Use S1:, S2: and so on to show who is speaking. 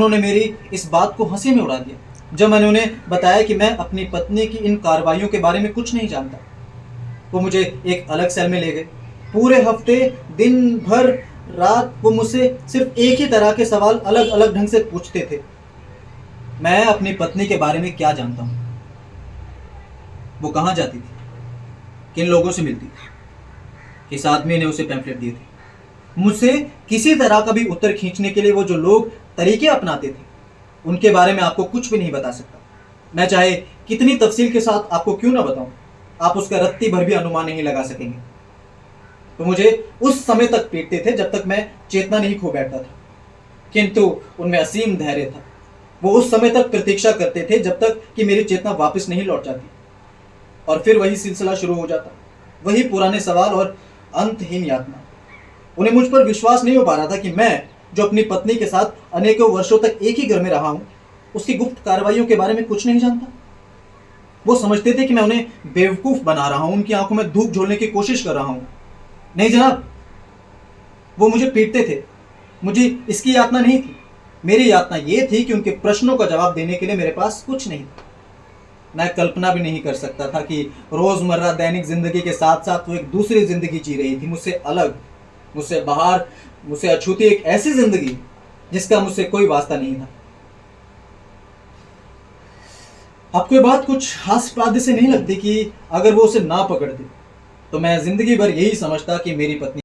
S1: उन्होंने मेरी इस बात को हंसी में उड़ा दिया जब मैंने उन्हें बताया कि मैं अपनी पत्नी की इन कार्रवाइयों के बारे में कुछ नहीं जानता। वो मुझे एक अलग सेल में ले गए। पूरे हफ्ते दिन भर रात वो मुझसे सिर्फ एक ही तरह के सवाल अलग अलग ढंग से पूछते थे। मैं अपनी पत्नी के बारे में क्या जानता हूँ, वो कहाँ जाती थी, किन लोगों से मिलती थी, किस आदमी ने उसे पैम्फलेट दिए थे। मुझसे किसी तरह का भी उत्तर खींचने के लिए वो जो लोग तरीके अपनाते थे उनके बारे में आपको कुछ भी नहीं बता सकता। मैं चाहे कितनी तफसील के साथ आपको क्यों ना बताऊं, आप उसका रत्ती भर भी अनुमान नहीं लगा सकेंगे। तो मुझे उस समय तक पीटते थे जब तक मैं चेतना नहीं खो बैठता था, किंतु उनमें असीम धैर्य था। वो उस समय तक प्रतीक्षा करते थे जब तक कि मेरी चेतना वापस नहीं लौट जाती, और फिर वही सिलसिला शुरू हो जाता, वही पुराने सवाल और अंतहीन यातना। उन्हें मुझ पर विश्वास नहीं हो पा रहा था कि मैं, जो अपनी पत्नी के साथ अनेकों वर्षों तक एक ही घर में रहा हूं, उसकी गुप्त कार्रवाइयों के बारे में कुछ नहीं जानता। वो समझते थे कि मैं उन्हें बेवकूफ बना रहा हूं, उनकी आंखों में धूप झोलने की कोशिश कर रहा हूं। नहीं जनाब, वो मुझे पीटते थे। मुझे इसकी यातना नहीं थी। मेरी यातना यह थी कि उनके प्रश्नों का जवाब देने के लिए मेरे पास कुछ नहीं था। मैं कल्पना भी नहीं कर सकता था कि रोजमर्रा दैनिक जिंदगी के साथ साथ वो एक दूसरी जिंदगी जी रही थी, मुझसे अलग, मुझसे बाहर, मुझसे अछूती एक ऐसी जिंदगी जिसका मुझसे कोई वास्ता नहीं था। आपको ये बात कुछ हास्यास्पद से नहीं लगती कि अगर वो उसे ना पकड़ते तो मैं जिंदगी भर यही समझता कि मेरी पत्नी